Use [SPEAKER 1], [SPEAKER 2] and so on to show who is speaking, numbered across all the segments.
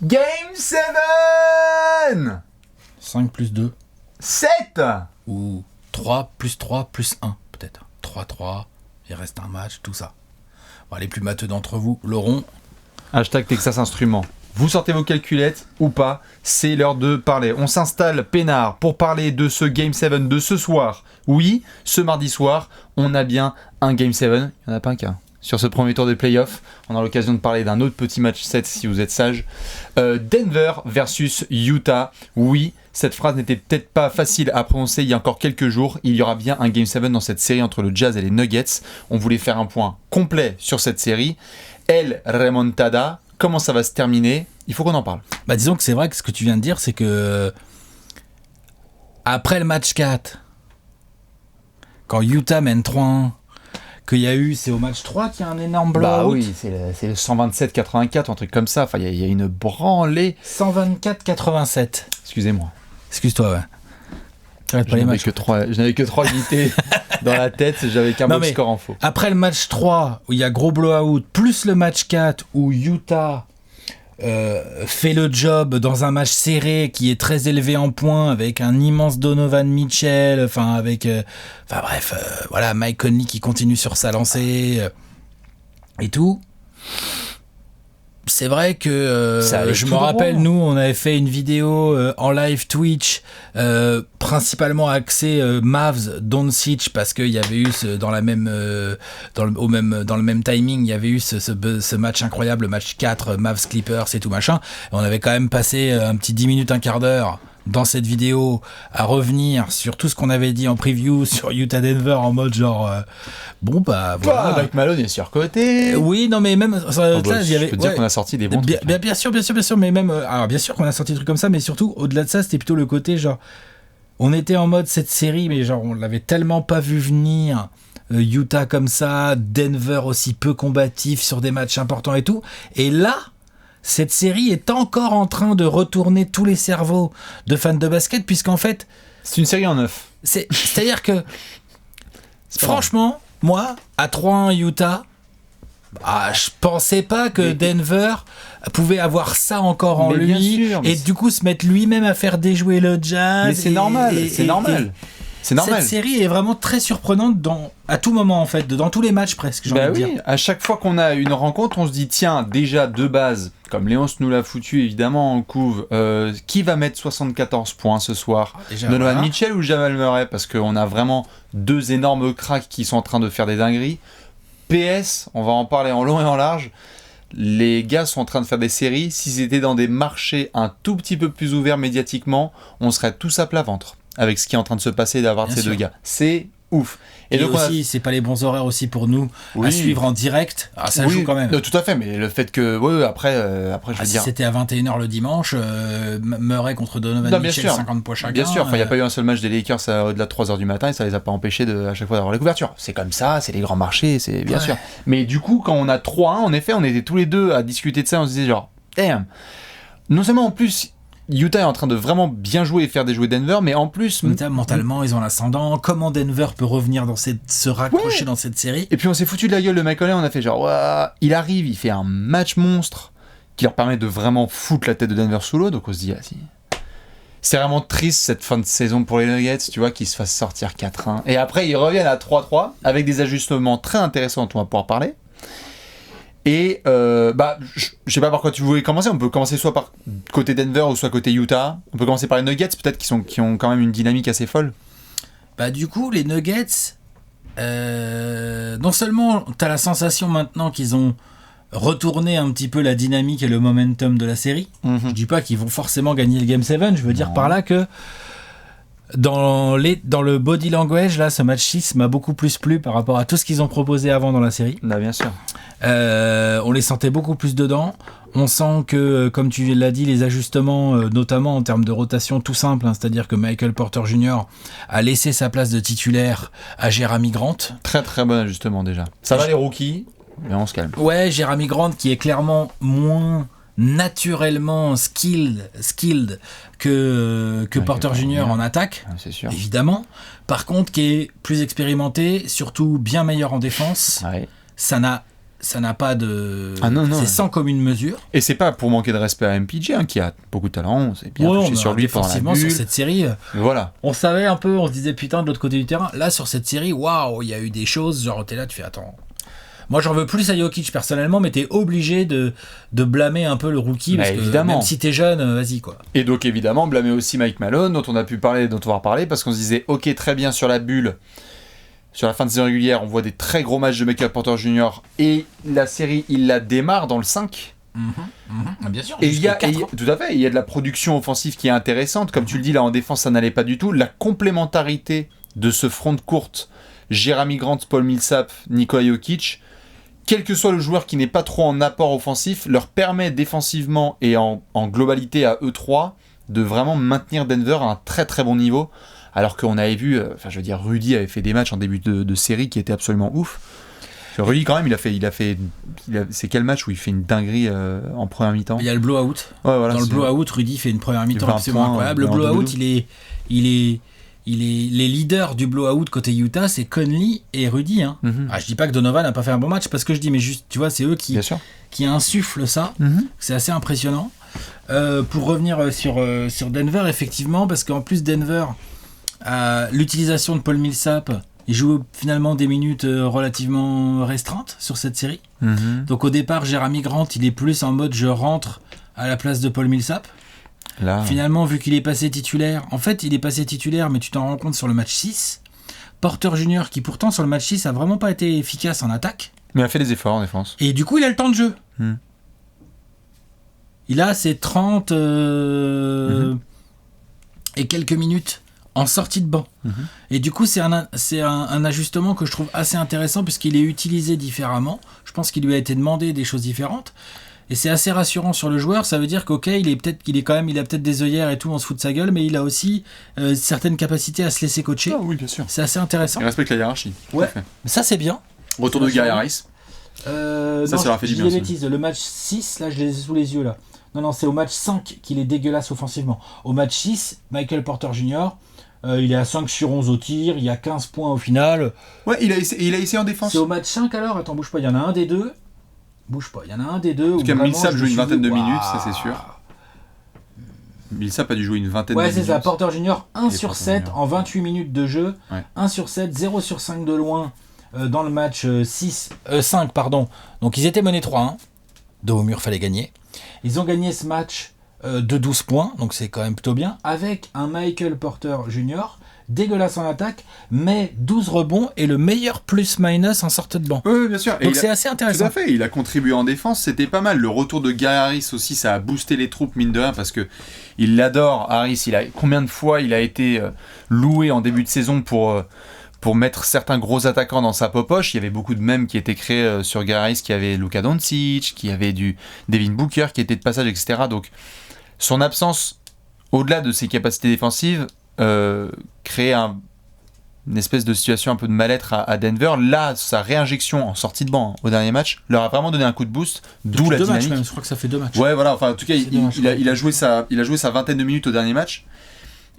[SPEAKER 1] Game 7
[SPEAKER 2] 5 plus 2.
[SPEAKER 1] 7
[SPEAKER 2] Ou 3 plus 3 plus 1, peut-être. 3-3, il reste un match, tout ça. Bon, les plus matheux d'entre vous l'auront.
[SPEAKER 1] Hashtag Texas Instruments. Vous sortez vos calculettes ou pas, c'est l'heure de parler. On s'installe peinard pour parler de ce Game 7 de ce soir. Oui, ce mardi soir, on a bien un Game 7. Il n'y en a pas qu'un. Sur ce premier tour des playoffs, on a l'occasion de parler d'un autre petit match 7 si vous êtes sage. Denver versus Utah. Oui, cette phrase n'était peut-être pas facile à prononcer il y a encore quelques jours. Il y aura bien un Game 7 dans cette série entre le Jazz et les Nuggets. On voulait faire un point complet sur cette série. El Remontada, comment ça va se terminer? Il faut qu'on en parle.
[SPEAKER 2] Bah disons que c'est vrai que ce que tu viens de dire, c'est que après le match 4, quand Utah mène 3-1, qu'il y a eu, c'est au match 3 qu'il y a un énorme blowout.
[SPEAKER 1] Bah oui, c'est le 127-84, un truc comme ça. Enfin, il y a une branlée.
[SPEAKER 2] 124-87.
[SPEAKER 1] Excusez-moi.
[SPEAKER 2] Excuse-toi, ouais. T'arrêtes pas les matchs.
[SPEAKER 1] Je n'avais que 3 unités dans la tête, j'avais qu'un box score en faux.
[SPEAKER 2] Après le match 3, où il y a gros blowout, plus le match 4, où Utah fait le job dans un match serré qui est très élevé en points, avec un immense Donovan Mitchell, voilà, Mike Conley qui continue sur sa lancée et tout. C'est vrai que je me rappelle, nous, on avait fait une vidéo en live Twitch, principalement axée Mavs Doncic, parce qu'il y avait eu dans le même timing, il y avait eu ce match incroyable, le match 4, Mavs Clippers et tout machin. Et on avait quand même passé un petit 10 minutes, un quart d'heure dans cette vidéo à revenir sur tout ce qu'on avait dit en preview sur Utah Denver, en mode genre voilà.
[SPEAKER 1] Mike Malone est surcoté.
[SPEAKER 2] Oui, non, mais même
[SPEAKER 1] je peux dire qu'on a sorti des bons trucs.
[SPEAKER 2] Bien sûr, mais même alors bien sûr qu'on a sorti des trucs comme ça, mais surtout au-delà de ça, c'était plutôt le côté genre on était en mode cette série, mais genre on l'avait tellement pas vu venir. Utah comme ça, Denver aussi peu combatif sur des matchs importants et tout, et là cette série est encore en train de retourner tous les cerveaux de fans de basket, puisqu'en fait...
[SPEAKER 1] C'est une série en 9.
[SPEAKER 2] C'est-à-dire que, franchement, moi, à 3-1 Utah, je pensais pas que Denver pouvait avoir ça encore en lui, et du coup se mettre lui-même à faire déjouer le Jazz.
[SPEAKER 1] Mais c'est normal, c'est normal. C'est normal.
[SPEAKER 2] Cette série est vraiment très surprenante à tout moment, en fait, dans tous les matchs presque, j'ai envie de dire.
[SPEAKER 1] À chaque fois qu'on a une rencontre, on se dit, tiens, déjà de base, comme Léonce nous l'a foutu évidemment en couve, qui va mettre 74 points ce soir? Donovan Mitchell ou Jamal Murray? Parce qu'on a vraiment deux énormes cracks qui sont en train de faire des dingueries. PS, on va en parler en long et en large, les gars sont en train de faire des séries. Si c'était dans des marchés un tout petit peu plus ouverts médiatiquement, on serait tous à plat ventre avec ce qui est en train de se passer d'avoir ces deux gars. C'est ouf.
[SPEAKER 2] Et donc aussi, c'est pas les bons horaires aussi pour nous à suivre en direct. Ça joue quand même.
[SPEAKER 1] Tout à fait, mais le fait que après je veux dire,
[SPEAKER 2] si c'était à 21h le dimanche, Murray contre Donovan Mitchell, 50 points chacun.
[SPEAKER 1] Bien sûr, il n'y a pas eu un seul match des Lakers au-delà de 3h du matin et ça les a pas empêchés à chaque fois d'avoir les couvertures. C'est comme ça, c'est les grands marchés, c'est bien sûr. Mais du coup, quand on a 3-1, en effet, on était tous les deux à discuter de ça, on se disait genre, damn. Non seulement en plus, Utah est en train de vraiment bien jouer et faire déjouer Denver, mais en plus...
[SPEAKER 2] Mentalement, ils ont l'ascendant. Comment Denver peut revenir se raccrocher dans cette série?
[SPEAKER 1] Et puis on s'est foutu de la gueule de Mike Conley, on a fait genre, il arrive, il fait un match monstre qui leur permet de vraiment foutre la tête de Denver sous l'eau, donc on se dit, c'est vraiment triste cette fin de saison pour les Nuggets, tu vois, qu'ils se fassent sortir 4-1. Et après, ils reviennent à 3-3, avec des ajustements très intéressants dont on va pouvoir parler. Et je sais pas par quoi tu voulais commencer. On peut commencer soit par côté Denver ou soit côté Utah. On peut commencer par les Nuggets peut-être qui ont quand même une dynamique assez folle.
[SPEAKER 2] Du coup les Nuggets, non seulement t'as la sensation maintenant qu'ils ont retourné un petit peu la dynamique et le momentum de la série. Je dis pas qu'ils vont forcément gagner le Game 7, je veux dire par là que dans le body language, là, ce match 6 m'a beaucoup plus plu par rapport à tout ce qu'ils ont proposé avant dans la série.
[SPEAKER 1] Bien sûr.
[SPEAKER 2] On les sentait beaucoup plus dedans. On sent que, comme tu l'as dit, les ajustements, notamment en termes de rotation tout simple, c'est-à-dire que Michael Porter Jr. a laissé sa place de titulaire à Jerami Grant. Très
[SPEAKER 1] très bon ajustement déjà. Ça va les rookies, mais on se calme.
[SPEAKER 2] Ouais, Jerami Grant qui est clairement moins naturellement skilled que Porter Jr. en attaque,
[SPEAKER 1] c'est sûr.
[SPEAKER 2] Évidemment. Par contre, qui est plus expérimenté, surtout bien meilleur en défense.
[SPEAKER 1] Ouais.
[SPEAKER 2] Ça n'a ça n'a pas de...
[SPEAKER 1] non.
[SPEAKER 2] C'est sans commune mesure.
[SPEAKER 1] Et c'est pas pour manquer de respect à MPJ, hein, qui a beaucoup de talent, on s'est bien touché sur lui pendant la
[SPEAKER 2] défensivement,
[SPEAKER 1] bulle.
[SPEAKER 2] sur cette série,
[SPEAKER 1] Voilà.
[SPEAKER 2] on savait un peu, on se disait putain de l'autre côté du terrain. Là, sur cette série, waouh, il y a eu des choses, genre t'es là, tu fais attends. Moi, j'en veux plus à Jokic personnellement, mais t'es obligé de blâmer un peu le rookie, parce que
[SPEAKER 1] évidemment.
[SPEAKER 2] même si t'es jeune, vas-y quoi.
[SPEAKER 1] Et donc évidemment, blâmer aussi Mike Malone, dont on a pu parler, dont on va reparler, parce qu'on se disait, ok, très bien sur la bulle, sur la fin de saison régulière, on voit des très gros matchs de Michael Porter Jr. Et la série, il la démarre dans le 5.
[SPEAKER 2] Bien sûr.
[SPEAKER 1] Et il y a, tout à fait, il y a de la production offensive qui est intéressante. Comme tu le dis, là en défense, ça n'allait pas du tout. La complémentarité de ce front de courte, Jeremy Grant, Paul Millsap, Nikola Jokic, quel que soit le joueur qui n'est pas trop en apport offensif, leur permet défensivement et en globalité à eux trois de vraiment maintenir Denver à un très très bon niveau. Alors qu'on avait vu, Rudy avait fait des matchs en début de série qui étaient absolument ouf. Rudy quand même, c'est quel match où il fait une dinguerie en première mi-temps?
[SPEAKER 2] Il y a le blowout.
[SPEAKER 1] Ouais, voilà,
[SPEAKER 2] dans le blowout, Rudy fait une première mi-temps absolument incroyable. Le blowout, les leaders du blowout côté Utah, c'est Conley et Rudy. Hein. Je dis pas que Donovan n'a pas fait un bon match, parce que je dis, mais juste, tu vois, c'est eux qui insufflent ça. C'est assez impressionnant. Pour revenir sur Denver, effectivement, parce qu'en plus Denver, l'utilisation de Paul Millsap, il joue finalement des minutes relativement restreintes sur cette série. Donc au départ, Jeremy Grant, il est plus en mode je rentre à la place de Paul Millsap. Là. Finalement, vu qu'il est passé titulaire, mais tu t'en rends compte sur le match 6. Porter Jr., qui pourtant sur le match 6 a vraiment pas été efficace en attaque.
[SPEAKER 1] Mais il a fait des efforts en défense.
[SPEAKER 2] Et du coup, il a le temps de jeu. Il a ses 30 et quelques minutes en sortie de banc. Et du coup, c'est un ajustement que je trouve assez intéressant, puisqu'il est utilisé différemment. Je pense qu'il lui a été demandé des choses différentes. Et c'est assez rassurant sur le joueur. Ça veut dire qu'ok, il a peut-être des œillères et tout, on se fout de sa gueule, mais il a aussi certaines capacités à se laisser coacher.
[SPEAKER 1] Ah oui, bien sûr.
[SPEAKER 2] C'est assez intéressant.
[SPEAKER 1] Il respecte la hiérarchie.
[SPEAKER 2] Ouais. Ça, c'est bien.
[SPEAKER 1] Retour de Gary Harris. Ça leur a fait du bien.
[SPEAKER 2] Le match 6, là, je les ai sous les yeux, là. Non, c'est au match 5 qu'il est dégueulasse offensivement. Au match 6, Michael Porter Jr., il est à 5 sur 11 au tir, il y a 15 points au final.
[SPEAKER 1] Ouais, il a essayé en défense.
[SPEAKER 2] C'est au match 5 alors. Attends, bouge pas, il y en a un des deux. Il y en a un des deux.
[SPEAKER 1] Parce que Millsap joue une vingtaine de minutes, ça c'est sûr. Millsap a dû jouer une vingtaine de minutes. Ouais, c'est ça.
[SPEAKER 2] Porter Jr. 1 sur 7 en 28 minutes de jeu. Ouais. 1 sur 7, 0 sur 5 de loin dans le match 5. Donc ils étaient menés 3-1. Dos au mur, fallait gagner. Ils ont gagné ce match de 12 points, donc c'est quand même plutôt bien, avec un Michael Porter Jr. dégueulasse en attaque, mais 12 rebonds et le meilleur plus-minus en sortie de banc.
[SPEAKER 1] Oui, bien sûr.
[SPEAKER 2] Donc c'est assez intéressant.
[SPEAKER 1] Tout à fait, il a contribué en défense, c'était pas mal. Le retour de Gary Harris aussi, ça a boosté les troupes, mine de rien, parce que il l'adore, Harris. Combien de fois il a été loué en début de saison pour mettre certains gros attaquants dans sa popoche. Il y avait beaucoup de mèmes qui étaient créés sur Gary Harris, qui avait Luka Doncic, qui avait du Devin Booker, qui était de passage, etc. Donc son absence, au-delà de ses capacités défensives, créer une espèce de situation un peu de mal-être à Denver. Là, sa réinjection en sortie de banc au dernier match leur a vraiment donné un coup de boost, d'où la dynamique.
[SPEAKER 2] Même, je crois que ça fait 2 matchs.
[SPEAKER 1] Ouais, voilà. Enfin, en tout cas, il a joué sa vingtaine de minutes au dernier match.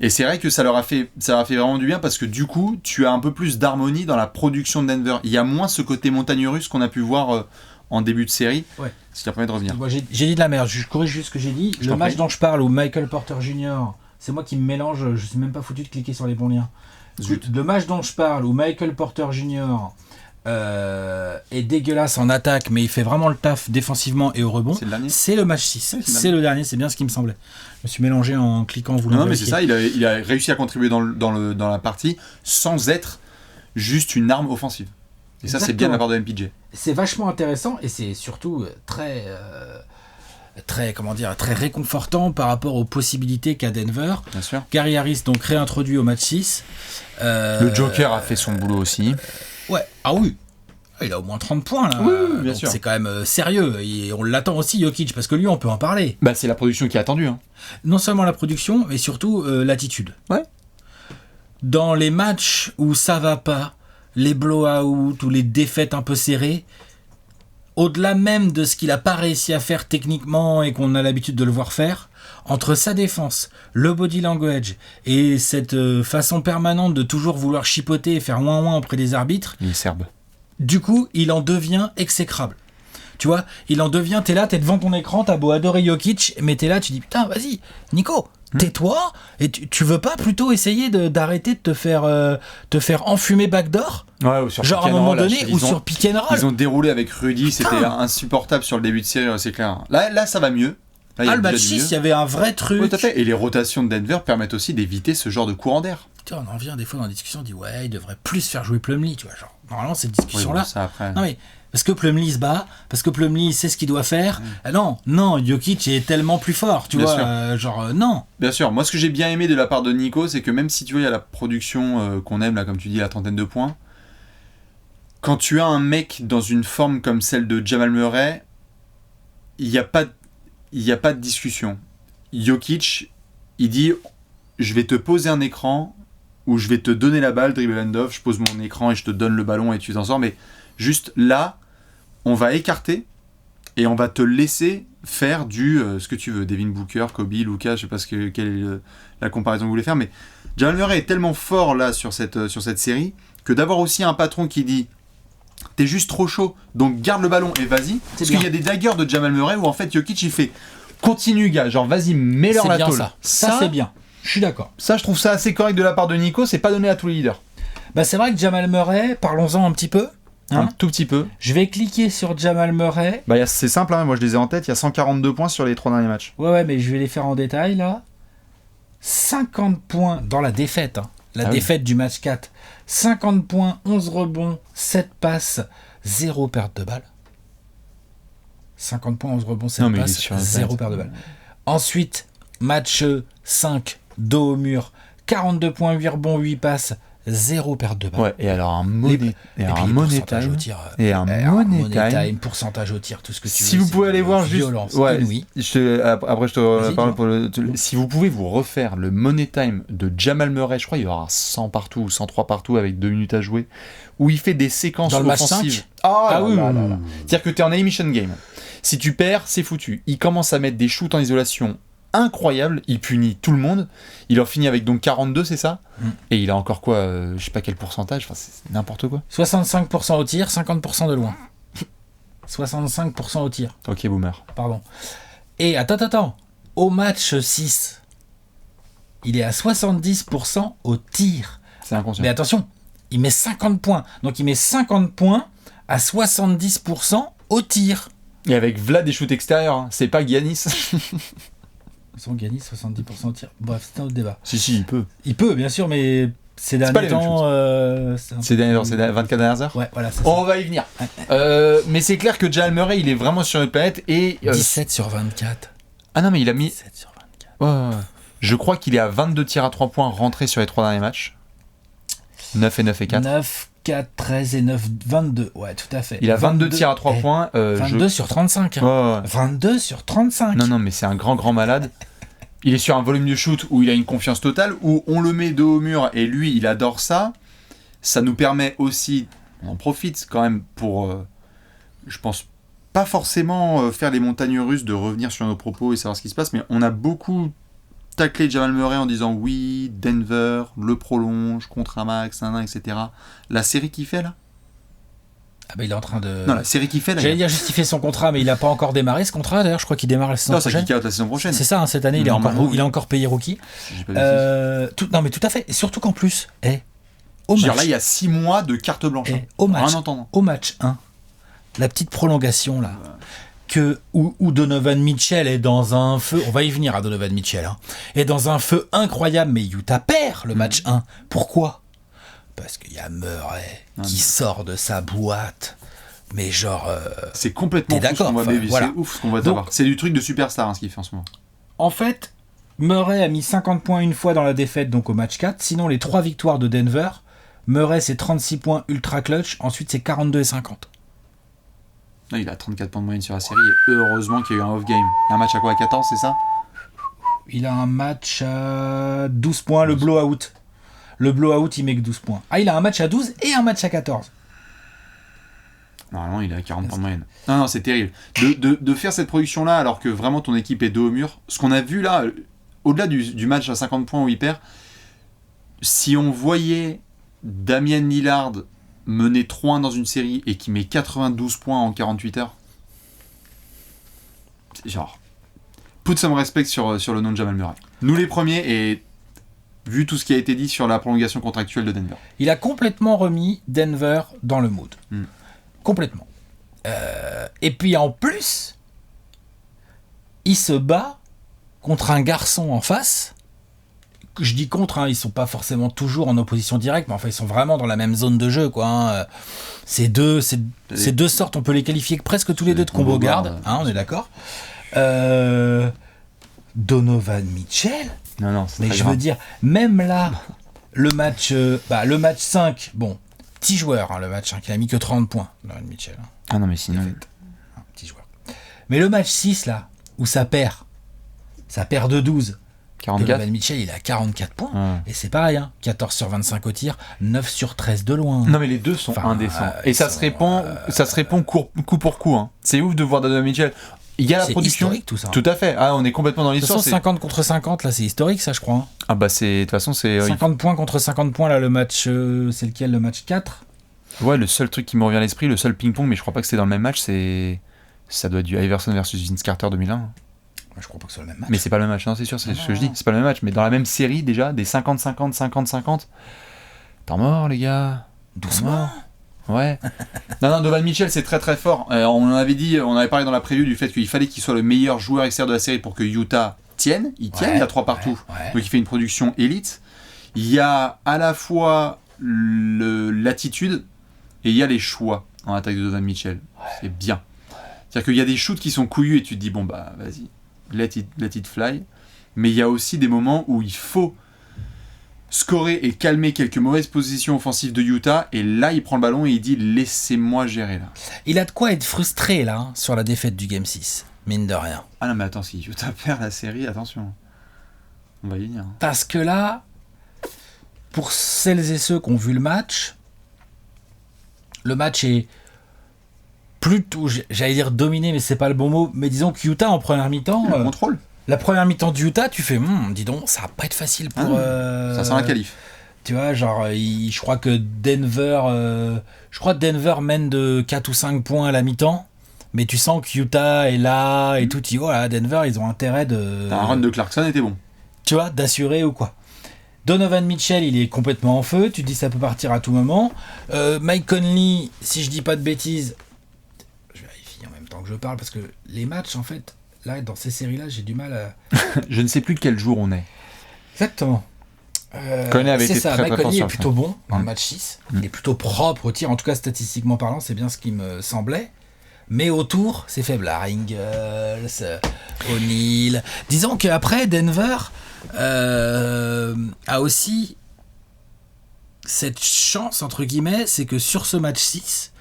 [SPEAKER 1] Et c'est vrai que ça leur a fait vraiment du bien, parce que du coup, tu as un peu plus d'harmonie dans la production de Denver. Il y a moins ce côté montagne russe qu'on a pu voir en début de série. Ouais. Ce qui leur permet de revenir.
[SPEAKER 2] Moi, j'ai dit de la merde. Je corrige juste ce que j'ai dit. Le match dont je parle, où Michael Porter Jr., c'est moi qui me mélange, je suis même pas foutu de cliquer sur les bons liens. Le match dont je parle, où Michael Porter Jr. Est dégueulasse en attaque, mais il fait vraiment le taf défensivement et au rebond, c'est le match 6. C'est le dernier, c'est bien ce qui me semblait. Je me suis mélangé en cliquant.
[SPEAKER 1] Non, mais c'est ça, il a réussi à contribuer dans la partie sans être juste une arme offensive. Et ça, c'est bien de la part de MPJ.
[SPEAKER 2] C'est vachement intéressant, et c'est surtout très réconfortant par rapport aux possibilités qu'a Denver.
[SPEAKER 1] Bien sûr.
[SPEAKER 2] Gary Harris, donc réintroduit au match 6.
[SPEAKER 1] Le Joker a fait son boulot aussi.
[SPEAKER 2] Ouais, ah oui. Il a au moins 30 points là.
[SPEAKER 1] Oui, bien sûr.
[SPEAKER 2] C'est quand même sérieux. Et on l'attend aussi, Jokic, parce que lui, on peut en parler.
[SPEAKER 1] Bah, c'est la production qui est attendue. Hein.
[SPEAKER 2] Non seulement la production, mais surtout l'attitude.
[SPEAKER 1] Ouais.
[SPEAKER 2] Dans les matchs où ça va pas, les blow-out ou les défaites un peu serrées, au-delà même de ce qu'il n'a pas réussi à faire techniquement et qu'on a l'habitude de le voir faire, entre sa défense, le body language et cette façon permanente de toujours vouloir chipoter et faire ouin-ouin auprès des arbitres,
[SPEAKER 1] il est serbe.
[SPEAKER 2] Du coup, il en devient exécrable. Tu vois, il en devient, t'es là, t'es devant ton écran, t'as beau adorer Jokic, mais t'es là, tu dis putain, vas-y, Nico, tais-toi, et tu veux pas plutôt essayer d'arrêter de te faire enfumer backdoor,
[SPEAKER 1] Ouais, ou sur
[SPEAKER 2] genre à
[SPEAKER 1] pick
[SPEAKER 2] un
[SPEAKER 1] and
[SPEAKER 2] moment
[SPEAKER 1] roll, là,
[SPEAKER 2] donné, ou sur pick and roll.
[SPEAKER 1] Ils ont déroulé avec Rudy, c'était insupportable sur le début de série, c'est clair. Là, ça va mieux. Là, il y a
[SPEAKER 2] Le
[SPEAKER 1] déjà
[SPEAKER 2] match
[SPEAKER 1] du
[SPEAKER 2] 6,
[SPEAKER 1] mieux.
[SPEAKER 2] il y avait un vrai truc.
[SPEAKER 1] Oui, tout à fait. Et les rotations de Denver permettent aussi d'éviter ce genre de courant d'air.
[SPEAKER 2] Putain, on en vient des fois dans la discussion, on dit ouais, il devrait plus faire jouer Plumlee, tu vois, genre, normalement cette
[SPEAKER 1] Oui,
[SPEAKER 2] discussion-là.
[SPEAKER 1] bon, ça après.
[SPEAKER 2] Non mais, parce que Plumlee se bat, parce que Plumlee sait ce qu'il doit faire. Ah non, Jokic est tellement plus fort, tu
[SPEAKER 1] Bien
[SPEAKER 2] vois,
[SPEAKER 1] sûr.
[SPEAKER 2] Non.
[SPEAKER 1] Bien sûr, moi ce que j'ai bien aimé de la part de Nico, c'est que même si tu vois, il y a la production qu'on aime, là, comme tu dis, la trentaine de points, quand tu as un mec dans une forme comme celle de Jamal Murray, il n'y a pas de discussion. Jokic, il dit, je vais te poser un écran où je vais te donner la balle, dribble and off, je pose mon écran et je te donne le ballon et tu t'en sors, mais juste là, on va écarter et on va te laisser faire ce que tu veux. Devin Booker, Kobe, Luka, je sais pas quelle est la comparaison que vous voulez faire, mais Jamal Murray est tellement fort là sur cette série que d'avoir aussi un patron qui dit t'es juste trop chaud, donc garde le ballon et vas-y. Parce qu'il y a des daggers de Jamal Murray où en fait Jokic il fait continue gars, genre vas-y, mets-leur la tôle.
[SPEAKER 2] Ça c'est bien, je suis d'accord.
[SPEAKER 1] Ça je trouve ça assez correct de la part de Nico, c'est pas donné à tous les leaders.
[SPEAKER 2] Bah c'est vrai que Jamal Murray, parlons-en un petit peu.
[SPEAKER 1] Un tout petit peu.
[SPEAKER 2] Je vais cliquer sur Jamal Murray.
[SPEAKER 1] Bah c'est simple, hein, moi je les ai en tête, il y a 142 points sur les 3 derniers matchs.
[SPEAKER 2] Ouais, mais je vais les faire en détail là. 50 points dans la défaite, la défaite du match 4. 50 points, 11 rebonds, 7 passes, 0 perte de balle. 50 points, 11 rebonds, 7 passes, 0 perte de balle. Ensuite, match 5, dos au mur, 42 points, 8 rebonds, 8 passes, 0 perte de balle.
[SPEAKER 1] Ouais, et alors un money time. Et un money time.
[SPEAKER 2] Pourcentage au tir, tout ce que tu veux.
[SPEAKER 1] Si vous pouvez aller voir juste. Ouais,
[SPEAKER 2] inouïe.
[SPEAKER 1] après, je te parle pour le. Si vous pouvez vous refaire le money time de Jamal Murray, je crois qu'il y aura 100 partout ou 103 partout avec 2 minutes à jouer, où il fait des séquences
[SPEAKER 2] dans le
[SPEAKER 1] offensives.
[SPEAKER 2] Ah oui.
[SPEAKER 1] C'est-à-dire que tu es en elimination game. Si tu perds, c'est foutu. Il commence à mettre des shoots en isolation incroyable, il punit tout le monde, il en finit avec donc 42, c'est ça et il a encore quoi, je sais pas quel pourcentage, enfin c'est n'importe quoi.
[SPEAKER 2] 65% au tir, 50% de loin. 65% au tir.
[SPEAKER 1] Ok, boomer.
[SPEAKER 2] Pardon. Et attends, au match 6, il est à 70% au tir.
[SPEAKER 1] C'est inconscient.
[SPEAKER 2] Mais attention, il met 50 points. Donc il met 50 points à 70% au tir.
[SPEAKER 1] Et avec Vlad des shoots extérieurs, hein. C'est pas Giannis.
[SPEAKER 2] Son Giannis 70% au tir. Bref, c'est un autre débat.
[SPEAKER 1] Si, il peut.
[SPEAKER 2] Il peut, bien sûr, mais ces derniers temps...
[SPEAKER 1] c'est 24 dernières heures.
[SPEAKER 2] Ouais, voilà, c'est ça.
[SPEAKER 1] On va y venir. Mais c'est clair que Jamal Murray, il est vraiment sur une planète et...
[SPEAKER 2] 17 sur 24.
[SPEAKER 1] Ah non, mais il a mis...
[SPEAKER 2] 17 sur 24.
[SPEAKER 1] Ouais. Je crois qu'il est à 22 tirs à 3 points rentrés sur les 3 derniers matchs. 9 et 9 et 4.
[SPEAKER 2] 9, 4, 13 et 9, 22. Ouais, tout à fait.
[SPEAKER 1] Il a 22 tirs à 3 points.
[SPEAKER 2] 22 sur 35. Hein. Ouais. 22 sur 35.
[SPEAKER 1] Non, mais c'est un grand malade. Il est sur un volume de shoot où il a une confiance totale, où on le met dos au mur et lui, il adore ça. Ça nous permet aussi, on en profite quand même pour, je pense, pas forcément faire les montagnes russes de revenir sur nos propos et savoir ce qui se passe, mais on a beaucoup taclé Jamal Murray en disant oui, Denver, le prolonge, contre un max, etc. La série qu'il fait là,
[SPEAKER 2] ah bah il est en train de...
[SPEAKER 1] Non, la série qu'il fait là...
[SPEAKER 2] J'allais dire justifier son contrat, mais il n'a pas encore démarré ce contrat. D'ailleurs, je crois qu'il démarre la saison prochaine.
[SPEAKER 1] Non, ça kick out la saison prochaine.
[SPEAKER 2] C'est ça, hein, cette année, il est encore payé rookie. Non, mais tout à fait. Et surtout qu'en plus, au match...
[SPEAKER 1] là, il y a 6 mois de carte blanche.
[SPEAKER 2] Au match 1, la petite prolongation, là, où Donovan Mitchell est dans un feu... On va y venir à Donovan Mitchell. Hein, est dans un feu incroyable, mais Utah perd le match 1. Pourquoi ? Parce qu'il y a Murray qui sort de sa boîte. Mais genre...
[SPEAKER 1] c'est complètement fou ce qu'on va vivre. Voilà. C'est ouf ce qu'on va savoir. C'est du truc de superstar ce qu'il fait en ce moment.
[SPEAKER 2] En fait, Murray a mis 50 points une fois dans la défaite, donc au match 4. Sinon, les 3 victoires de Denver, Murray c'est 36 points ultra clutch. Ensuite, c'est 42 et 50.
[SPEAKER 1] Non, il a 34 points de moyenne sur la série. Et heureusement qu'il y a eu un off-game. Il y a un match à quoi, à 14, c'est ça ?
[SPEAKER 2] Il a un match à 12 points, le blowout. Le blowout, il met que 12 points. Ah, il a un match à 12 et un match à 14.
[SPEAKER 1] Normalement, il est à 40 points de moyenne. Non, c'est terrible. De faire cette production-là, alors que vraiment ton équipe est dos au mur, ce qu'on a vu là, au-delà du match à 50 points où il perd, si on voyait Damian Lillard mener 3-1 dans une série et qui met 92 points en 48 heures, genre, put some respect sur le nom de Jamal Murray. Nous les premiers, et vu tout ce qui a été dit sur la prolongation contractuelle de Denver.
[SPEAKER 2] Il a complètement remis Denver dans le mood. Complètement. Et puis en plus, il se bat contre un garçon en face. Je dis contre, hein, ils sont pas forcément toujours en opposition directe, mais enfin ils sont vraiment dans la même zone de jeu, quoi. Hein. Ces deux sortes, on peut les qualifier presque tous les deux de combo guard, hein, on est d'accord. Donovan Mitchell.
[SPEAKER 1] Non,
[SPEAKER 2] mais je veux dire, même là, le match 5, bon, petit joueur, hein, le match 5, il a mis que 30 points, Donovan Mitchell. Hein.
[SPEAKER 1] Ah non, mais sinon.
[SPEAKER 2] Un petit joueur. Mais le match 6, là, où ça perd de 12.
[SPEAKER 1] 44.
[SPEAKER 2] Donovan Mitchell, il a 44 points. Et c'est pareil, hein, 14 sur 25 au tir, 9 sur 13 de loin.
[SPEAKER 1] Non, mais les deux sont indécents. Et ça se répond coup pour coup. Hein. C'est ouf de voir Donovan Mitchell. Il y a la production.
[SPEAKER 2] C'est historique tout ça.
[SPEAKER 1] Tout à fait. Ah, on est complètement dans l'histoire.
[SPEAKER 2] De toute façon, 50 contre 50, là, c'est historique, ça, je crois. Hein.
[SPEAKER 1] Ah, bah, de toute façon, c'est.
[SPEAKER 2] 50 points contre 50 points, là, le match. C'est lequel, le match 4 ?
[SPEAKER 1] Ouais, le seul truc qui me revient à l'esprit, le seul ping-pong, mais je crois pas que c'était dans le même match, ça doit être du Iverson versus Vince Carter 2001.
[SPEAKER 2] Je crois pas que c'est le même match.
[SPEAKER 1] Mais c'est pas le même match, non, c'est sûr, c'est ce que je dis, c'est pas le même match, mais dans la même série déjà, des 50-50, 50-50. T'es mort, les gars.
[SPEAKER 2] Doucement.
[SPEAKER 1] Ouais. non, Donovan Mitchell, c'est très très fort. On avait parlé dans la preview du fait qu'il fallait qu'il soit le meilleur joueur extérieur de la série pour que Utah tienne. Il tienne, il a 3 partout. Donc il fait une production élite. Il y a à la fois l'attitude et il y a les choix en attaque de Donovan Mitchell. C'est bien. C'est-à-dire qu'il y a des shoots qui sont couillus et tu te dis, bon bah vas-y, let it fly. Mais il y a aussi des moments où il faut scorer et calmer quelques mauvaises positions offensives de Utah, et là il prend le ballon et il dit laissez-moi gérer là.
[SPEAKER 2] Il a de quoi être frustré là, hein, sur la défaite du Game 6, mine de rien.
[SPEAKER 1] Ah non mais attends, si Utah perd la série, attention, on va y venir.
[SPEAKER 2] Parce que là, pour celles et ceux qui ont vu le match est plutôt, j'allais dire dominé, mais c'est pas le bon mot, mais disons que Utah en première mi-temps...
[SPEAKER 1] Le contrôle.
[SPEAKER 2] La première mi-temps du Utah, tu fais, dis donc, ça va pas être facile pour...
[SPEAKER 1] ça sent la qualif.
[SPEAKER 2] Tu vois, genre, je crois que Denver mène de 4 ou 5 points à la mi-temps, mais tu sens que Utah est là et tout, tu dis, voilà, Denver, ils ont intérêt de...
[SPEAKER 1] Un run de Clarkson était bon.
[SPEAKER 2] Tu vois, d'assurer ou quoi. Donovan Mitchell, il est complètement en feu, tu te dis ça peut partir à tout moment. Mike Conley, si je dis pas de bêtises, je vérifie en même temps que je parle, parce que les matchs, en fait... Là, dans ces séries-là, j'ai du mal à...
[SPEAKER 1] Je ne sais plus quel jour on est.
[SPEAKER 2] Exactement.
[SPEAKER 1] Conley avait été très
[SPEAKER 2] Mike
[SPEAKER 1] fort
[SPEAKER 2] Conley
[SPEAKER 1] sur
[SPEAKER 2] est plutôt bon dans le match 6. Il est plutôt propre au tir. En tout cas, statistiquement parlant, c'est bien ce qui me semblait. Mais autour, c'est faible. Ingles, O'Neal. Disons qu'après, Denver a aussi cette chance, entre guillemets, c'est que sur ce match 6,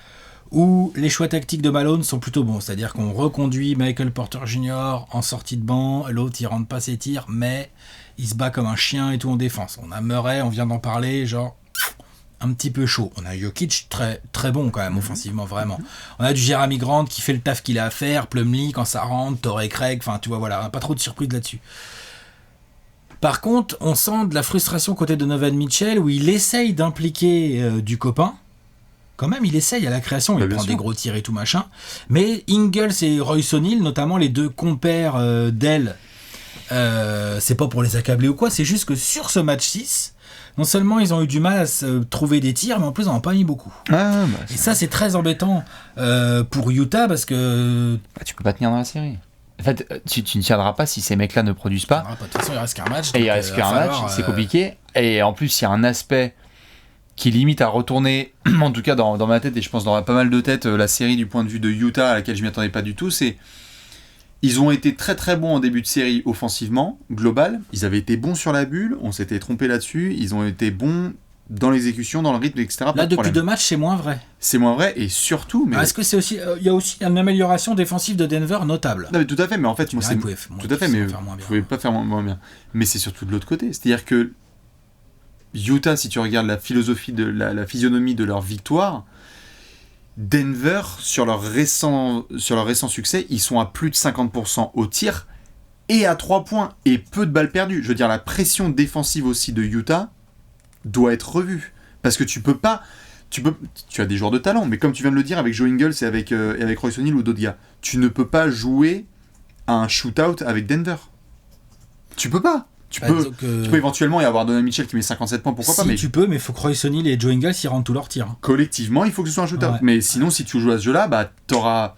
[SPEAKER 2] où les choix tactiques de Malone sont plutôt bons, c'est-à-dire qu'on reconduit Michael Porter Jr. en sortie de banc, l'autre il rentre pas ses tirs, mais il se bat comme un chien et tout en défense. On a Murray, on vient d'en parler, genre un petit peu chaud. On a Jokic très, très bon quand même, offensivement, vraiment. On a du Jeremy Grant qui fait le taf qu'il a à faire, Plumlee quand ça rentre, Torrey Craig, enfin tu vois, voilà, pas trop de surprises là-dessus. Par contre, on sent de la frustration côté de Donovan Mitchell, où il essaye d'impliquer du copain. Quand même, il essaye à la création, il prend des gros tirs et tout machin. Mais Ingles et Royce O'Neal, notamment les deux compères d'elle, c'est pas pour les accabler ou quoi, c'est juste que sur ce match 6, non seulement ils ont eu du mal à se trouver des tirs, mais en plus ils n'en ont pas mis beaucoup. Et ça, c'est très embêtant pour Utah parce que...
[SPEAKER 1] tu peux pas tenir dans la série. En fait, tu ne tiendras pas si ces mecs-là ne produisent pas.
[SPEAKER 2] De toute façon, il reste qu'un match.
[SPEAKER 1] Et il reste qu'un match, c'est compliqué. Et en plus, il y a un aspect qui limite à retourner, en tout cas dans ma tête, et je pense dans pas mal de têtes, la série du point de vue de Utah, à laquelle je m'y attendais pas du tout, c'est... Ils ont été très très bons en début de série offensivement, global. Ils avaient été bons sur la bulle, on s'était trompé là-dessus. Ils ont été bons dans l'exécution, dans le rythme, etc.
[SPEAKER 2] Là, depuis 2 matchs, c'est moins vrai.
[SPEAKER 1] C'est moins vrai, et surtout... Mais...
[SPEAKER 2] Est-ce que c'est aussi... Il y a aussi une amélioration défensive de Denver notable.
[SPEAKER 1] Non, mais tout à fait, mais en fait... Moi, c'est... Tout à fait, mais vous pouvez pas faire moins bien. Mais c'est surtout de l'autre côté. C'est-à-dire que Utah, si tu regardes la philosophie de la physionomie de leur victoire, Denver, sur leur récent succès, ils sont à plus de 50% au tir et à 3 points et peu de balles perdues. Je veux dire, la pression défensive aussi de Utah doit être revue. Parce que tu as des joueurs de talent, mais comme tu viens de le dire avec Joe Ingles et avec Royce O'Neal ou d'autres gars, tu ne peux pas jouer à un shootout avec Denver. Tu peux pas. Tu
[SPEAKER 2] Bah,
[SPEAKER 1] peux
[SPEAKER 2] donc,
[SPEAKER 1] éventuellement y avoir Donovan Mitchell qui met 57 points, pourquoi
[SPEAKER 2] si
[SPEAKER 1] pas, mais
[SPEAKER 2] tu peux, mais il faut que Royce O'Neal et Joe Ingles y rentrent tous leurs tirs. Hein.
[SPEAKER 1] collectivement, il faut que ce soit un shootout.
[SPEAKER 2] Ouais.
[SPEAKER 1] Mais sinon, si tu joues à ce jeu-là, bah, t'auras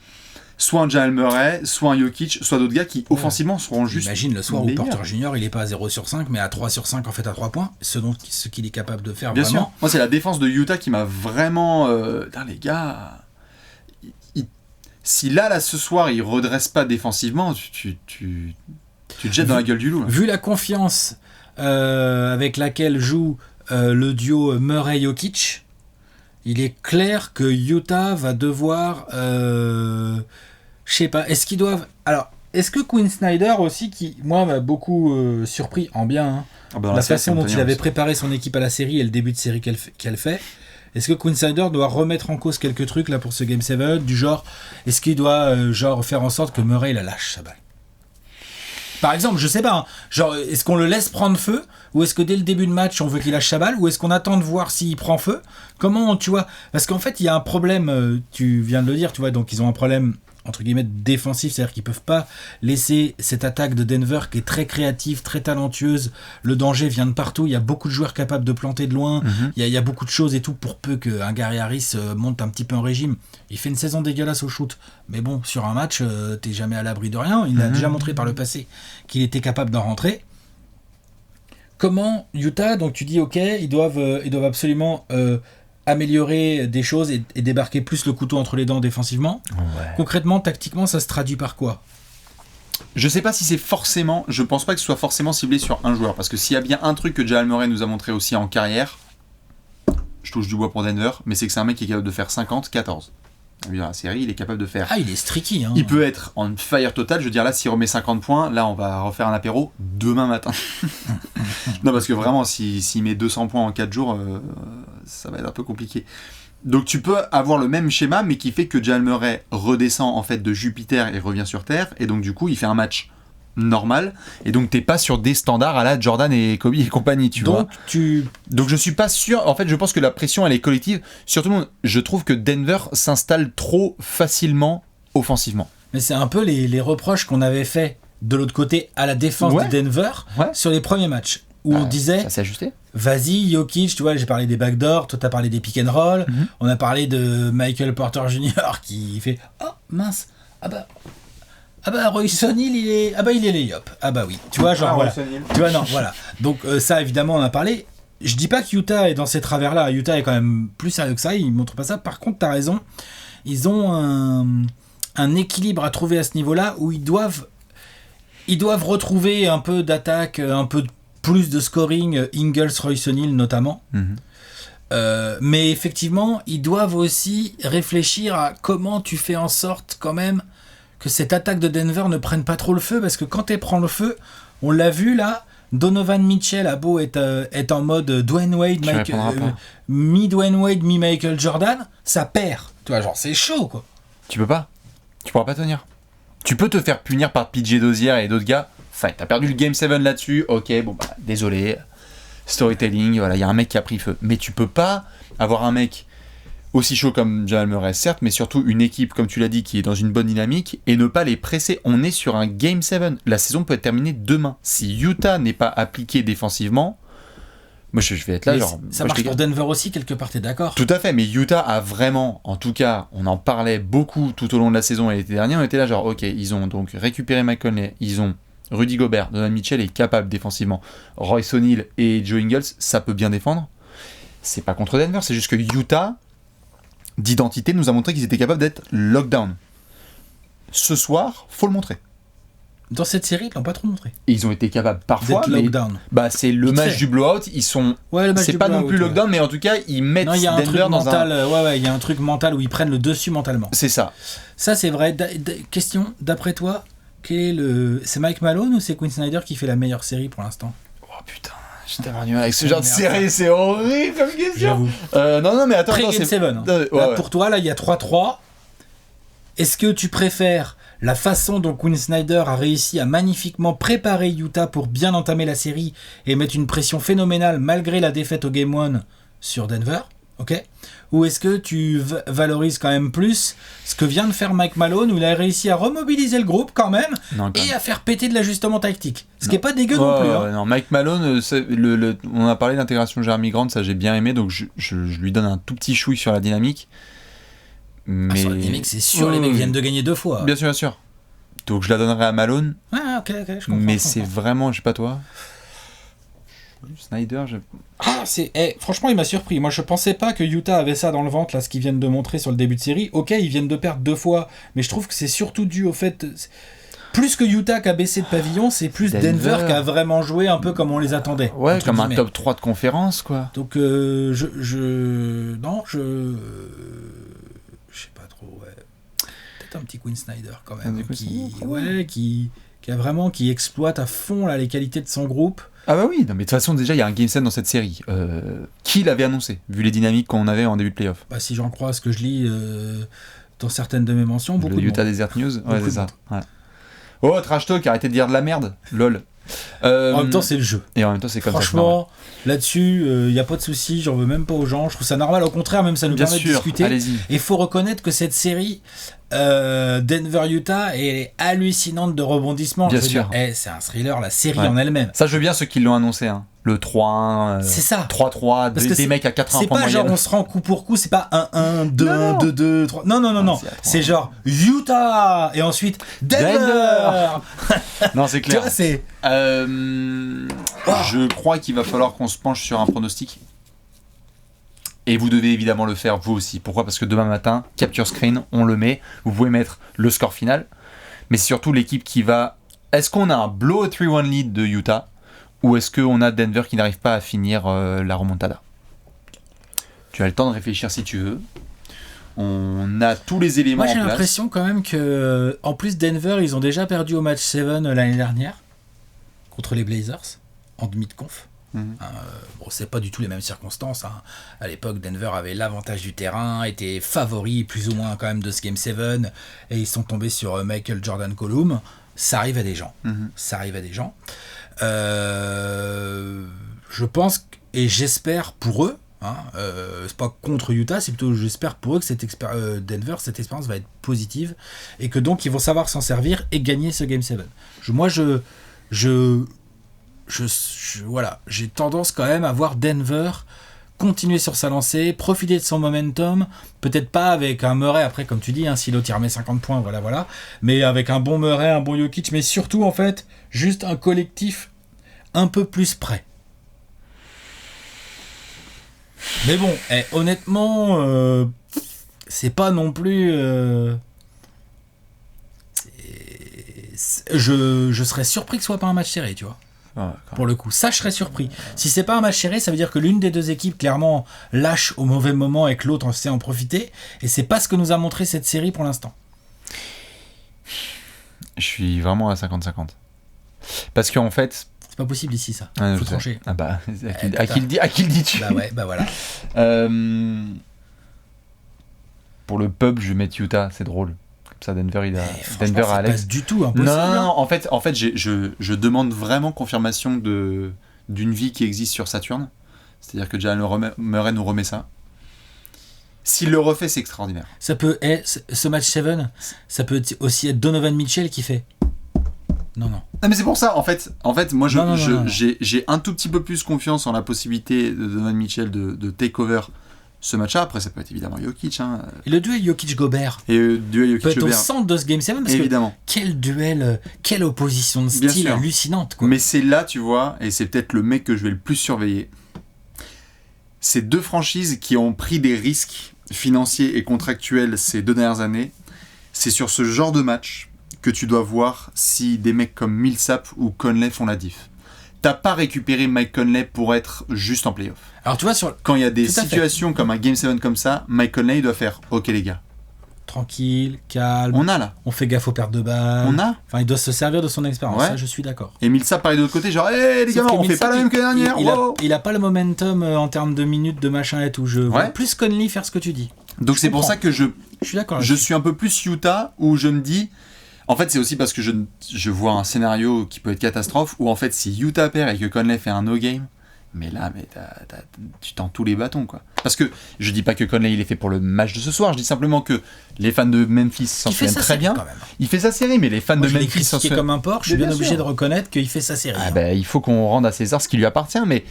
[SPEAKER 1] soit un Jamal Murray, soit un Jokic, soit d'autres gars qui, offensivement, seront juste.
[SPEAKER 2] Imagine le soir où
[SPEAKER 1] meilleurs.
[SPEAKER 2] Porter Junior, il est pas à 0 sur 5, mais à 3 sur 5 en fait à 3 points, ce qu'il est capable de faire
[SPEAKER 1] Bien
[SPEAKER 2] vraiment.
[SPEAKER 1] sûr. Moi, c'est la défense de Utah qui m'a vraiment. Putain, les gars. Si là, ce soir, ils redressent pas défensivement, tu te jettes dans la gueule du loup. Là.
[SPEAKER 2] Vu la confiance avec laquelle joue le duo Murray-Jokic, il est clair que Utah va devoir... je sais pas, est-ce qu'ils doivent... Alors, est-ce que Quinn Snyder aussi, qui, moi, m'a beaucoup surpris, en bien, hein, la façon dont il avait préparé son équipe à la série et le début de série qu'elle fait, est-ce que Quinn Snyder doit remettre en cause quelques trucs là pour ce Game 7, du genre, est-ce qu'il doit genre faire en sorte que Murray la lâche sa balle? Par exemple, je sais pas, hein, genre, est-ce qu'on le laisse prendre feu, ou est-ce que dès le début de match on veut qu'il lâche sa balle, ou est-ce qu'on attend de voir s'il prend feu? Comment, tu vois? Parce qu'en fait, il y a un problème, tu viens de le dire, tu vois, donc ils ont un problème entre guillemets défensif, c'est-à-dire qu'ils peuvent pas laisser cette attaque de Denver qui est très créative, très talentueuse. Le danger vient de partout, il y a beaucoup de joueurs capables de planter de loin, il y a beaucoup de choses et tout, pour peu qu'un Gary Harris monte un petit peu en régime. Il fait une saison dégueulasse au shoot, mais bon, sur un match, t'es jamais à l'abri de rien. Il a déjà montré par le passé qu'il était capable d'en rentrer. Comment Utah, donc tu dis ok, ils doivent absolument améliorer des choses et débarquer plus le couteau entre les dents défensivement. Ouais. Concrètement, tactiquement, ça se traduit par quoi?
[SPEAKER 1] Je sais pas si c'est forcément... Je pense pas que ce soit forcément ciblé sur un joueur. Parce que s'il y a bien un truc que Jamal Murray nous a montré aussi en carrière, je touche du bois pour Denver, mais c'est que c'est un mec qui est capable de faire 50-14. Dans la série, il est capable de faire...
[SPEAKER 2] Ah, il est streaky. Hein.
[SPEAKER 1] Il peut être en fire total. Je veux dire, là, s'il remet 50 points, là, on va refaire un apéro demain matin. Non, parce que vraiment, s'il met 200 points en 4 jours, ça va être un peu compliqué. Donc, tu peux avoir le même schéma, mais qui fait que Jamal Murray redescend en fait de Jupiter et revient sur Terre. Et donc, du coup, il fait un match normal. Et donc, t'es pas sur des standards à la Jordan et Kobe et compagnie, tu vois. Donc, je suis pas sûr. En fait, je pense que la pression, elle est collective. Surtout, je trouve que Denver s'installe trop facilement offensivement.
[SPEAKER 2] Mais c'est un peu les reproches qu'on avait fait de l'autre côté à la défense de Denver sur les premiers matchs. Où on disait,
[SPEAKER 1] ça s'est ajusté.
[SPEAKER 2] Vas-y, Jokic, tu vois, j'ai parlé des backdoors, toi t'as parlé des pick and roll, on a parlé de Michael Porter Jr. qui fait oh mince, ah bah Royce O'Neal il est layup, ah bah oui, tu vois, genre voilà, tu vois, non, voilà, donc ça évidemment on en a parlé. Je dis pas que Utah est dans ces travers là, Utah est quand même plus sérieux que ça, ils montrent pas ça. Par contre t'as raison, ils ont un équilibre à trouver à ce niveau là où ils doivent retrouver un peu d'attaque, un peu plus de scoring, Ingles, Royce O'Neal notamment. Mais effectivement, ils doivent aussi réfléchir à comment tu fais en sorte quand même que cette attaque de Denver ne prenne pas trop le feu, parce que quand elle prend le feu, on l'a vu là, Donovan Mitchell a beau être en mode Dwayne Wade, mi-Dwayne Wade, mi-Michael Jordan, ça perd. Tu vois, genre c'est chaud quoi.
[SPEAKER 1] Tu pourras pas tenir. Tu peux te faire punir par PJ Dozier et d'autres gars. Enfin, t'as perdu le Game 7 là-dessus, ok, bon bah désolé, storytelling, voilà, il y a un mec qui a pris feu. Mais tu peux pas avoir un mec aussi chaud comme Jamal Murray, certes, mais surtout une équipe, comme tu l'as dit, qui est dans une bonne dynamique, et ne pas les presser. On est sur un Game 7, la saison peut être terminée demain. Si Utah n'est pas appliqué défensivement, moi je vais être là,
[SPEAKER 2] mais
[SPEAKER 1] genre...
[SPEAKER 2] Ça marche pour Denver aussi, quelque part, t'es d'accord?
[SPEAKER 1] Tout à fait, mais Utah a vraiment, en tout cas, on en parlait beaucoup tout au long de la saison et l'été dernier, on était là genre, ok, ils ont donc récupéré McConley, ils ont Rudy Gobert, Donovan Mitchell est capable défensivement. Royce O'Neal et Joe Ingles, ça peut bien défendre. C'est pas contre Denver, c'est juste que Utah, d'identité, nous a montré qu'ils étaient capables d'être lockdown. Ce soir, faut le montrer.
[SPEAKER 2] Dans cette série, ils l'ont pas trop montré.
[SPEAKER 1] Et ils ont été capables parfois,
[SPEAKER 2] d'être lockdown.
[SPEAKER 1] Bah c'est le match du blowout, ils sont... c'est pas non plus lockdown, mais en tout cas, ils mettent Denver dans
[SPEAKER 2] il y a un truc mental où ils prennent le dessus mentalement.
[SPEAKER 1] C'est ça.
[SPEAKER 2] Ça, c'est vrai. Question, d'après toi, c'est Mike Malone ou c'est Quinn Snyder qui fait la meilleure série pour l'instant?
[SPEAKER 1] Oh putain, j'étais revenu avec ce genre de série, c'est horrible comme question. Non, mais attends,
[SPEAKER 2] c'est 7. Pour toi, là, il y a 3-3. Est-ce que tu préfères la façon dont Quinn Snyder a réussi à magnifiquement préparer Utah pour bien entamer la série et mettre une pression phénoménale malgré la défaite au Game 1 sur Denver, ok? ou est-ce que tu valorises quand même plus ce que vient de faire Mike Malone, où il a réussi à remobiliser le groupe quand même, et à faire péter de l'ajustement tactique, ce qui est pas dégueu non plus. Hein.
[SPEAKER 1] Non, Mike Malone, on a parlé d'intégration de Jeremy Grant, ça j'ai bien aimé, donc je lui donne un tout petit chouille sur la dynamique. Mais
[SPEAKER 2] sur la dynamique, c'est sûr, les mecs viennent de gagner 2 fois.
[SPEAKER 1] Bien sûr. Donc je la donnerai à Malone.
[SPEAKER 2] Ah, ok, je comprends.
[SPEAKER 1] Mais c'est vraiment, je sais pas toi. Snyder,
[SPEAKER 2] franchement, il m'a surpris. Moi, je pensais pas que Utah avait ça dans le ventre, là, ce qu'ils viennent de montrer sur le début de série. Ok, ils viennent de perdre 2 fois, mais je trouve que c'est surtout dû au fait. Plus que Utah qui a baissé de pavillon, c'est plus Denver qui a vraiment joué un peu comme on les attendait.
[SPEAKER 1] Ouais, comme un top 3 de conférence, quoi.
[SPEAKER 2] Donc, non, je sais pas trop, ouais. Peut-être un petit Quinn Snyder quand même, qui exploite à fond là, les qualités de son groupe.
[SPEAKER 1] Ah bah oui, non, mais de toute façon déjà il y a un game set dans cette série. Qui l'avait annoncé, vu les dynamiques qu'on avait en début de playoff?
[SPEAKER 2] Bah si j'en crois ce que je lis dans certaines de mes mentions, beaucoup
[SPEAKER 1] le
[SPEAKER 2] de
[SPEAKER 1] Utah
[SPEAKER 2] monde.
[SPEAKER 1] Desert News, ouais c'est ça. Ouais. Oh trash talk, arrêtez de dire de la merde, lol.
[SPEAKER 2] En même temps c'est le jeu.
[SPEAKER 1] Et en même temps c'est comme
[SPEAKER 2] franchement, ça. Là-dessus, il y a pas de souci, j'en veux même pas aux gens. Je trouve ça normal, au contraire, même ça nous permet de discuter.
[SPEAKER 1] Allez-y.
[SPEAKER 2] Et il faut reconnaître que cette série Denver-Utah est hallucinante de rebondissements.
[SPEAKER 1] Bien sûr.
[SPEAKER 2] C'est un thriller, la série en elle-même.
[SPEAKER 1] Ça, je veux bien ceux qui l'ont annoncé. Hein. Le 3-1,
[SPEAKER 2] c'est ça.
[SPEAKER 1] 3-3, des mecs à 80 points moyenne.
[SPEAKER 2] C'est pas genre on se rend coup pour coup, c'est pas 1-1, 2-1, 2-2, 3. Non. C'est genre Utah et ensuite Denver.
[SPEAKER 1] Non, c'est clair.
[SPEAKER 2] Tu vois, c'est.
[SPEAKER 1] Je crois qu'il va falloir qu'on se penche sur un pronostic. Et vous devez évidemment le faire vous aussi. Pourquoi ? Parce que demain matin, Capture Screen, on le met. Vous pouvez mettre le score final. Mais c'est surtout l'équipe qui va... Est-ce qu'on a un blow 3-1 lead de Utah ? Ou est-ce qu'on a Denver qui n'arrive pas à finir la remontada ? Tu as le temps de réfléchir si tu veux. On a tous les éléments en place.
[SPEAKER 2] Moi j'ai l'impression quand même que... En plus Denver, ils ont déjà perdu au match 7 l'année dernière. Contre les Blazers. En demi de conf. Bon, c'est pas du tout les mêmes circonstances. Hein. À l'époque, Denver avait l'avantage du terrain, était favori plus ou moins quand même de ce Game 7, et ils sont tombés sur Michael Jordan Colum. Ça arrive à des gens. Je pense et j'espère pour eux. C'est pas contre Utah, c'est plutôt j'espère pour eux que Denver, cette expérience va être positive et que donc ils vont savoir s'en servir et gagner ce Game 7. Voilà, j'ai tendance quand même à voir Denver continuer sur sa lancée, profiter de son momentum, peut-être pas avec un Murray après comme tu dis, si l'autre il remet 50 points, voilà, mais avec un bon Murray, un bon Jokic, mais surtout en fait juste un collectif un peu plus prêt. Mais bon, honnêtement, c'est pas non plus... Je serais surpris que ce soit pas un match serré, tu vois. Pour le coup, ça je serais surpris. Si c'est pas un match serré, ça veut dire que l'une des deux équipes clairement lâche au mauvais moment et que l'autre sait en profiter. Et c'est pas ce que nous a montré cette série pour l'instant.
[SPEAKER 1] Je suis vraiment à 50-50. Parce qu'en fait...
[SPEAKER 2] C'est pas possible ici ça. Faut trancher.
[SPEAKER 1] Ah bah, à qui le dis-tu ?
[SPEAKER 2] Bah ouais, bah voilà.
[SPEAKER 1] Pour le pub, je vais mettre Utah, c'est drôle. Ça, Denver à Alex.
[SPEAKER 2] Pas du tout impossible.
[SPEAKER 1] Non, en fait je demande vraiment confirmation d'une vie qui existe sur Saturne. C'est-à-dire que Jalen Murray nous remet ça. S'il le refait, c'est extraordinaire.
[SPEAKER 2] Ça peut ce match 7, ça peut aussi être Donovan Mitchell qui fait. Non.
[SPEAKER 1] Ah, mais c'est pour ça, en fait moi j'ai un tout petit peu plus confiance en la possibilité de Donovan Mitchell de take over ce match-là. Après, ça peut être évidemment Jokic.
[SPEAKER 2] Et le duel Jokic-Gobert.
[SPEAKER 1] Et le duel Jokic-Gobert.
[SPEAKER 2] Peut être au centre de ce Game 7 parce
[SPEAKER 1] évidemment.
[SPEAKER 2] Que quel duel, quelle opposition de style hallucinante. Quoi.
[SPEAKER 1] Mais c'est là, tu vois, et c'est peut-être le mec que je vais le plus surveiller. Ces deux franchises qui ont pris des risques financiers et contractuels ces 2 dernières années, c'est sur ce genre de match que tu dois voir si des mecs comme Millsap ou Conley font la diff. T'as pas récupéré Mike Conley pour être juste en playoff.
[SPEAKER 2] Alors tu vois,
[SPEAKER 1] quand il y a des situations comme un Game 7 comme ça, Mike Conley doit faire « Ok les gars. »
[SPEAKER 2] Tranquille, calme.
[SPEAKER 1] On a là.
[SPEAKER 2] On fait gaffe aux pertes de balles.
[SPEAKER 1] On a.
[SPEAKER 2] Enfin, il doit se servir de son expérience. Ouais. Ça, je suis d'accord.
[SPEAKER 1] Et Millsap pareil de l'autre côté, genre « Hey les gars, on fait pas la même que l'année dernière. »
[SPEAKER 2] Il a pas le momentum en termes de minutes, de machin et tout. Je vois plus Conley faire ce que tu dis.
[SPEAKER 1] Donc c'est pour ça que je
[SPEAKER 2] suis d'accord.
[SPEAKER 1] Je suis un peu plus Utah où je me dis... En fait, c'est aussi parce que je vois un scénario qui peut être catastrophe où en fait, si Utah perd et que Conley fait un no-game, Mais là, tu tends tous les bâtons, quoi. Parce que je dis pas que Conley il est fait pour le match de ce soir, je dis simplement que les fans de Memphis s'en souviennent très bien. Il fait sa série, mais les fans de Memphis s'en souviennent.
[SPEAKER 2] Comme un porc, je suis bien obligé de reconnaître qu'il fait sa série.
[SPEAKER 1] Il faut qu'on rende à César ce qui lui appartient, mais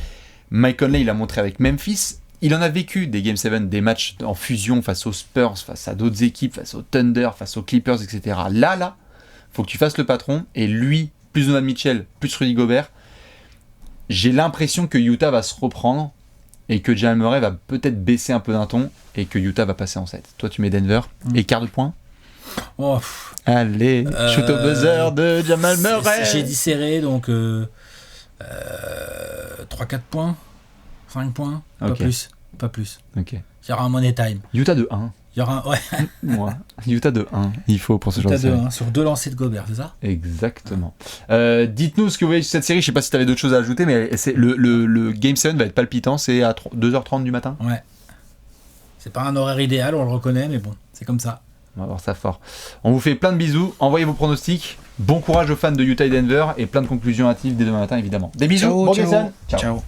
[SPEAKER 1] Mike Conley il a montré avec Memphis, il en a vécu des Game 7, des matchs en fusion face aux Spurs, face à d'autres équipes, face aux Thunder, face aux Clippers, etc. Là, faut que tu fasses le patron, et lui, plus Donovan Mitchell, plus Rudy Gobert, j'ai l'impression que Utah va se reprendre et que Jamal Murray va peut-être baisser un peu d'un ton et que Utah va passer en 7. Toi, tu mets Denver. Écart de points. Allez, shoot au buzzer de Jamal Murray.
[SPEAKER 2] J'ai dit serré, donc 3-4 points, 5 points, pas plus.
[SPEAKER 1] Ok.
[SPEAKER 2] Il y aura un money time.
[SPEAKER 1] Utah de 1.
[SPEAKER 2] Il y aura
[SPEAKER 1] Utah de 1, il faut pour ce genre de série.
[SPEAKER 2] Utah de 1 sur 2 lancers de Gobert, c'est ça?
[SPEAKER 1] Exactement. Dites-nous ce que vous voyez sur cette série. Je sais pas si tu avais d'autres choses à ajouter, mais le Game 7 va être palpitant. C'est à 2h30 du matin.
[SPEAKER 2] Ouais. C'est pas un horaire idéal, on le reconnaît, mais bon, c'est comme ça.
[SPEAKER 1] On va voir ça fort. On vous fait plein de bisous. Envoyez vos pronostics. Bon courage aux fans de Utah et Denver. Et plein de conclusions hâtives dès demain matin, évidemment. Des bisous.
[SPEAKER 2] Ciao,
[SPEAKER 1] bon
[SPEAKER 2] ciao.
[SPEAKER 1] Ciao.